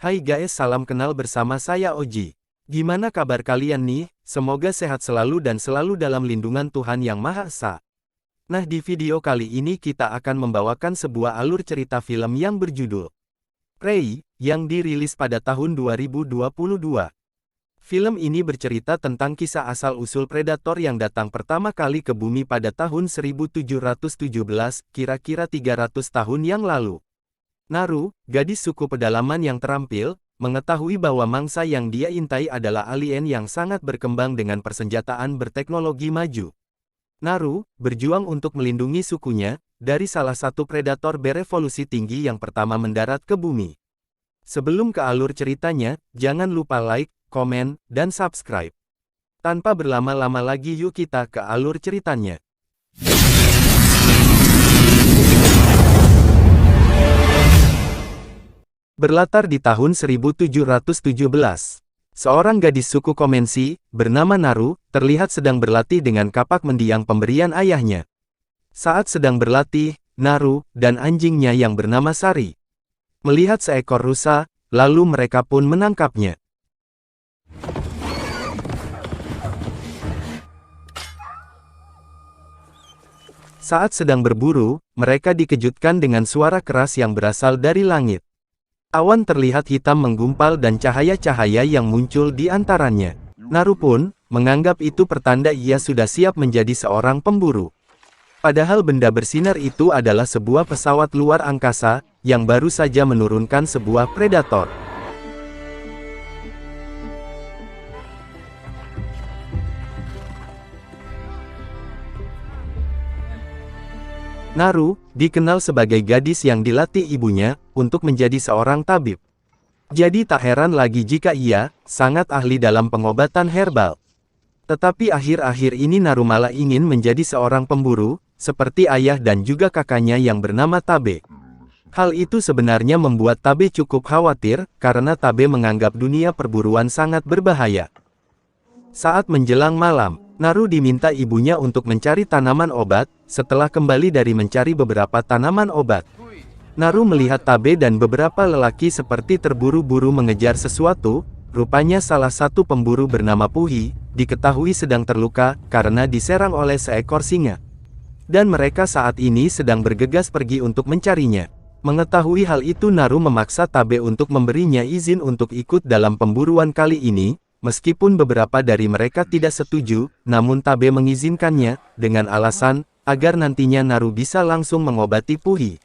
Hai guys, salam kenal bersama saya Oji. Gimana kabar kalian nih? Semoga sehat selalu dan selalu dalam lindungan Tuhan Yang Maha Esa. Nah, di video kali ini kita akan membawakan sebuah alur cerita film yang berjudul Prey, yang dirilis pada tahun 2022. Film ini bercerita tentang kisah asal-usul predator yang datang pertama kali ke bumi pada tahun 1717, kira-kira 300 tahun yang lalu. Naru, gadis suku pedalaman yang terampil, mengetahui bahwa mangsa yang dia intai adalah alien yang sangat berkembang dengan persenjataan berteknologi maju. Naru berjuang untuk melindungi sukunya dari salah satu predator berevolusi tinggi yang pertama mendarat ke bumi. Sebelum ke alur ceritanya, jangan lupa like, komen, dan subscribe. Tanpa berlama-lama lagi, yuk kita ke alur ceritanya. Berlatar di tahun 1717. Seorang gadis suku Komensi, bernama Naru, terlihat sedang berlatih dengan kapak mendiang pemberian ayahnya. Saat sedang berlatih, Naru dan anjingnya yang bernama Sari melihat seekor rusa, lalu mereka pun menangkapnya. Saat sedang berburu, mereka dikejutkan dengan suara keras yang berasal dari langit. Awan terlihat hitam menggumpal dan cahaya-cahaya yang muncul di antaranya. Naru pun menganggap itu pertanda ia sudah siap menjadi seorang pemburu. Padahal benda bersinar itu adalah sebuah pesawat luar angkasa yang baru saja menurunkan sebuah predator. Naru dikenal sebagai gadis yang dilatih ibunya untuk menjadi seorang tabib. Jadi tak heran lagi jika ia sangat ahli dalam pengobatan herbal. Tetapi akhir-akhir ini Naru malah ingin menjadi seorang pemburu, seperti ayah dan juga kakaknya yang bernama Tabe. Hal itu sebenarnya membuat Tabe cukup khawatir, karena Tabe menganggap dunia perburuan sangat berbahaya. Saat menjelang malam, Naru diminta ibunya untuk mencari tanaman obat. Setelah kembali dari mencari beberapa tanaman obat, Naru melihat Tabe dan beberapa lelaki seperti terburu-buru mengejar sesuatu. Rupanya salah satu pemburu bernama Puhi, diketahui sedang terluka karena diserang oleh seekor singa. Dan mereka saat ini sedang bergegas pergi untuk mencarinya. Mengetahui hal itu, Naru memaksa Tabe untuk memberinya izin untuk ikut dalam pemburuan kali ini. Meskipun beberapa dari mereka tidak setuju, namun Tabe mengizinkannya, dengan alasan agar nantinya Naru bisa langsung mengobati Puhi.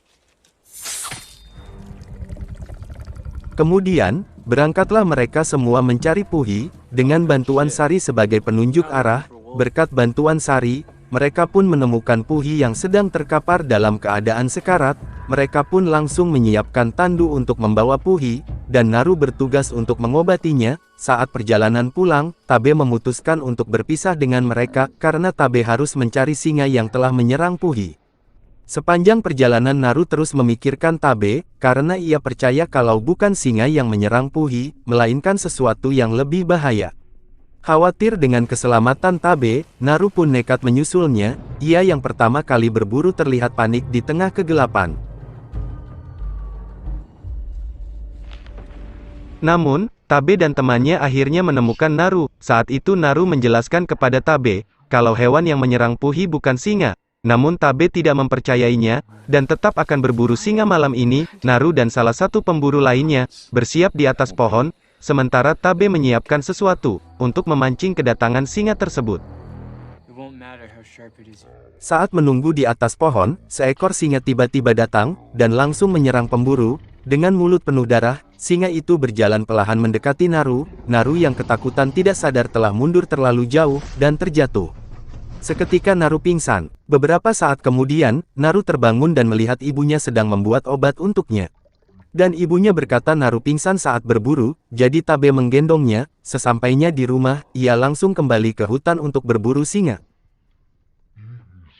Kemudian, berangkatlah mereka semua mencari Puhi, dengan bantuan Sari sebagai penunjuk arah. Berkat bantuan Sari, mereka pun menemukan Puhi yang sedang terkapar dalam keadaan sekarat. Mereka pun langsung menyiapkan tandu untuk membawa Puhi, dan Naru bertugas untuk mengobatinya. Saat perjalanan pulang, Tabe memutuskan untuk berpisah dengan mereka, karena Tabe harus mencari singa yang telah menyerang Puhi. Sepanjang perjalanan Naru terus memikirkan Tabe, karena ia percaya kalau bukan singa yang menyerang Puhi, melainkan sesuatu yang lebih bahaya. Khawatir dengan keselamatan Tabe, Naru pun nekat menyusulnya. Ia yang pertama kali berburu terlihat panik di tengah kegelapan. Namun, Tabe dan temannya akhirnya menemukan Naru. Saat itu Naru menjelaskan kepada Tabe, kalau hewan yang menyerang Puhi bukan singa. Namun Tabe tidak mempercayainya, dan tetap akan berburu singa malam ini. Naru dan salah satu pemburu lainnya, bersiap di atas pohon, sementara Tabe menyiapkan sesuatu, untuk memancing kedatangan singa tersebut. Saat menunggu di atas pohon, seekor singa tiba-tiba datang, dan langsung menyerang pemburu. Dengan mulut penuh darah, singa itu berjalan perlahan mendekati Naru. Naru yang ketakutan tidak sadar telah mundur terlalu jauh, dan terjatuh. Seketika Naru pingsan. Beberapa saat kemudian, Naru terbangun dan melihat ibunya sedang membuat obat untuknya. Dan ibunya berkata Naru pingsan saat berburu, jadi Tabe menggendongnya. Sesampainya di rumah, ia langsung kembali ke hutan untuk berburu singa.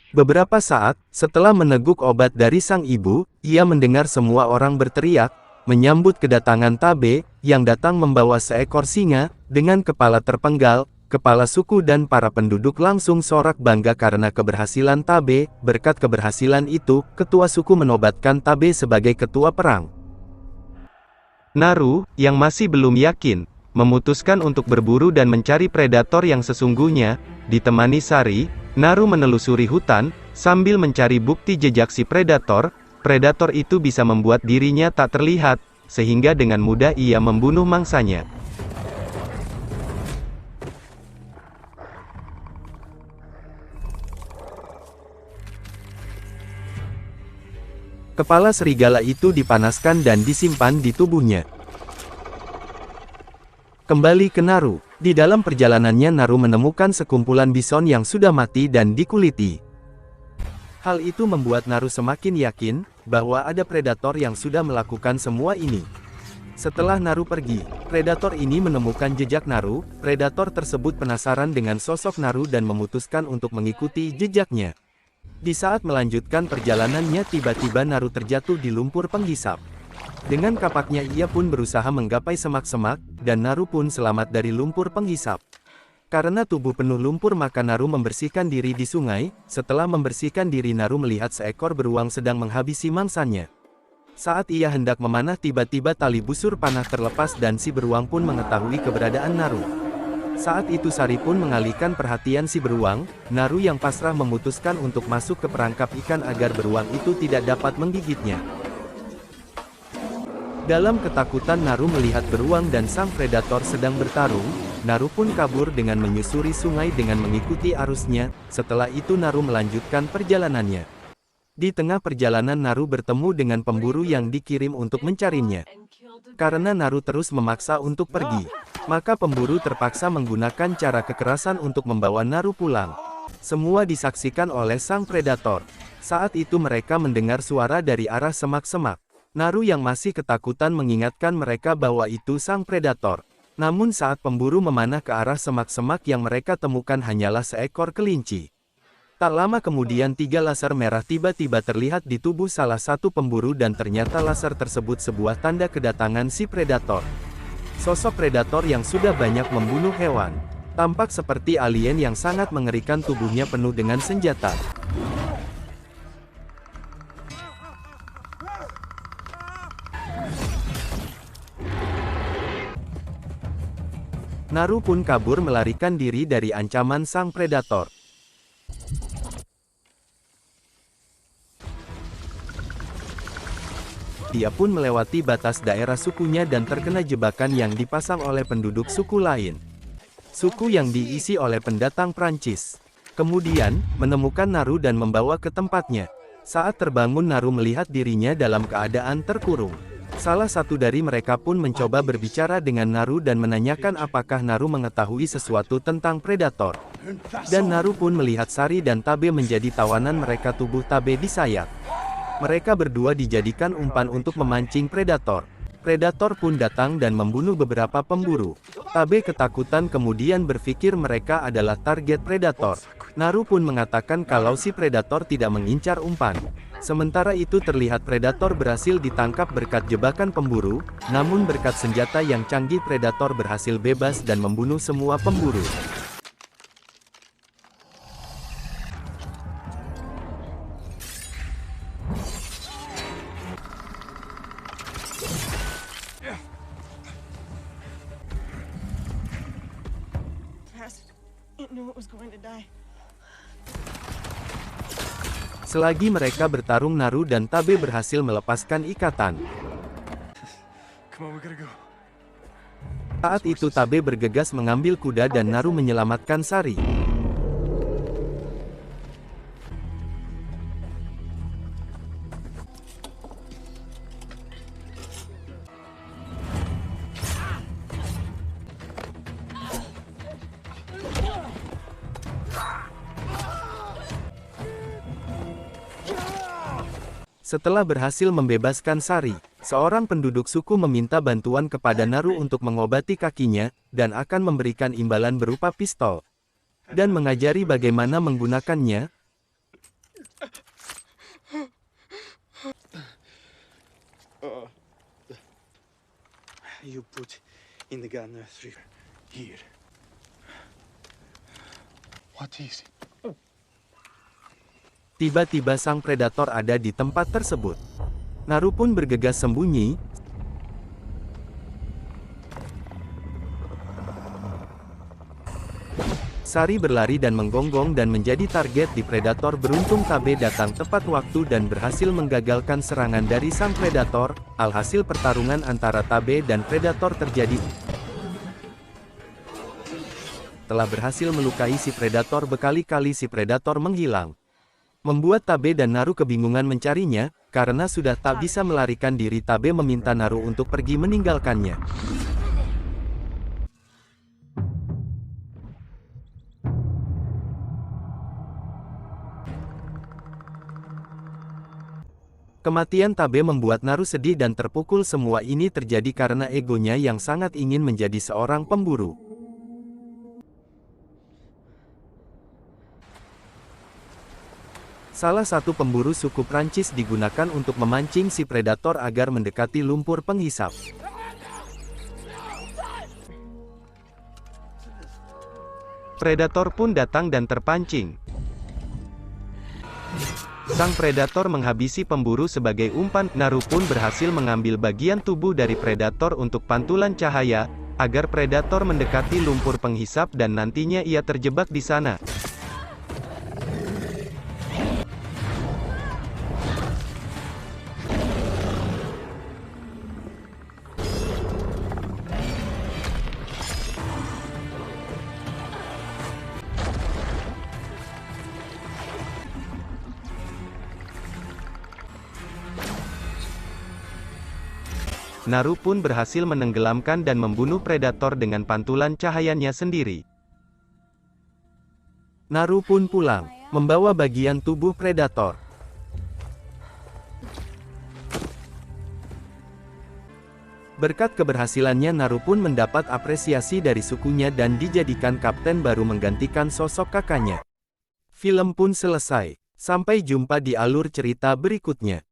Beberapa saat setelah meneguk obat dari sang ibu, ia mendengar semua orang berteriak, menyambut kedatangan Tabe, yang datang membawa seekor singa, dengan kepala terpenggal. Kepala suku dan para penduduk langsung sorak bangga karena keberhasilan Tabe. Berkat keberhasilan itu, ketua suku menobatkan Tabe sebagai ketua perang. Naru, yang masih belum yakin, memutuskan untuk berburu dan mencari predator yang sesungguhnya. Ditemani Sari, Naru menelusuri hutan, sambil mencari bukti jejak si predator. Predator itu bisa membuat dirinya tak terlihat, sehingga dengan mudah ia membunuh mangsanya. Kepala serigala itu dipanaskan dan disimpan di tubuhnya. Kembali ke Naru. Di dalam perjalanannya Naru menemukan sekumpulan bison yang sudah mati dan dikuliti. Hal itu membuat Naru semakin yakin bahwa ada predator yang sudah melakukan semua ini. Setelah Naru pergi, predator ini menemukan jejak Naru. Predator tersebut penasaran dengan sosok Naru dan memutuskan untuk mengikuti jejaknya. Di saat melanjutkan perjalanannya, tiba-tiba Naru terjatuh di lumpur penghisap. Dengan kapaknya ia pun berusaha menggapai semak-semak, dan Naru pun selamat dari lumpur penghisap. Karena tubuh penuh lumpur maka Naru membersihkan diri di sungai. Setelah membersihkan diri, Naru melihat seekor beruang sedang menghabisi mangsanya. Saat ia hendak memanah, tiba-tiba tali busur panah terlepas dan si beruang pun mengetahui keberadaan Naru. Saat itu Sari pun mengalihkan perhatian si beruang. Naru yang pasrah memutuskan untuk masuk ke perangkap ikan agar beruang itu tidak dapat menggigitnya. Dalam ketakutan Naru melihat beruang dan sang predator sedang bertarung. Naru pun kabur dengan menyusuri sungai dengan mengikuti arusnya. Setelah itu Naru melanjutkan perjalanannya. Di tengah perjalanan Naru bertemu dengan pemburu yang dikirim untuk mencarinya. Karena Naru terus memaksa untuk pergi, maka pemburu terpaksa menggunakan cara kekerasan untuk membawa Naru pulang. Semua disaksikan oleh sang predator. Saat itu mereka mendengar suara dari arah semak-semak. Naru yang masih ketakutan mengingatkan mereka bahwa itu sang predator. Namun saat pemburu memanah ke arah semak-semak yang mereka temukan hanyalah seekor kelinci. Tak lama kemudian 3 laser merah tiba-tiba terlihat di tubuh salah satu pemburu dan ternyata laser tersebut sebuah tanda kedatangan si predator. Sosok predator yang sudah banyak membunuh hewan. Tampak seperti alien yang sangat mengerikan, tubuhnya penuh dengan senjata. Naru pun kabur melarikan diri dari ancaman sang predator. Dia pun melewati batas daerah sukunya dan terkena jebakan yang dipasang oleh penduduk suku lain. Suku yang diisi oleh pendatang Prancis. Kemudian, menemukan Naru dan membawa ke tempatnya. Saat terbangun Naru melihat dirinya dalam keadaan terkurung. Salah satu dari mereka pun mencoba berbicara dengan Naru dan menanyakan apakah Naru mengetahui sesuatu tentang predator. Dan Naru pun melihat Sari dan Tabe menjadi tawanan mereka. Tubuh Tabe disayat. Mereka berdua dijadikan umpan untuk memancing predator. Predator pun datang dan membunuh beberapa pemburu. Tabe ketakutan kemudian berpikir mereka adalah target predator. Naru pun mengatakan kalau si predator tidak mengincar umpan. Sementara itu terlihat predator berhasil ditangkap berkat jebakan pemburu, namun berkat senjata yang canggih predator berhasil bebas dan membunuh semua pemburu. Selagi mereka bertarung, Naru dan Tabe berhasil melepaskan ikatan. Saat itu Tabe bergegas mengambil kuda dan Naru menyelamatkan Sari. Setelah berhasil membebaskan Sari, seorang penduduk suku meminta bantuan kepada Naru untuk mengobati kakinya, dan akan memberikan imbalan berupa pistol. Dan mengajari bagaimana menggunakannya. You put in the gun here. What is it? Tiba-tiba sang predator ada di tempat tersebut. Naru pun bergegas sembunyi. Sari berlari dan menggonggong dan menjadi target di predator. Beruntung Tabe datang tepat waktu dan berhasil menggagalkan serangan dari sang predator. Alhasil pertarungan antara Tabe dan predator terjadi. Telah berhasil melukai si predator berkali-kali, si predator menghilang. Membuat Tabe dan Naru kebingungan mencarinya, karena sudah tak bisa melarikan diri. Tabe meminta Naru untuk pergi meninggalkannya. Kematian Tabe membuat Naru sedih dan terpukul. Semua ini terjadi karena egonya yang sangat ingin menjadi seorang pemburu. Salah satu pemburu suku Prancis digunakan untuk memancing si predator agar mendekati lumpur penghisap. Predator pun datang dan terpancing. Sang predator menghabisi pemburu sebagai umpan. Naru pun berhasil mengambil bagian tubuh dari predator untuk pantulan cahaya, agar predator mendekati lumpur penghisap dan nantinya ia terjebak di sana. Naru pun berhasil menenggelamkan dan membunuh predator dengan pantulan cahayanya sendiri. Naru pun pulang, membawa bagian tubuh predator. Berkat keberhasilannya, Naru pun mendapat apresiasi dari sukunya dan dijadikan kapten baru menggantikan sosok kakaknya. Film pun selesai. Sampai jumpa di alur cerita berikutnya.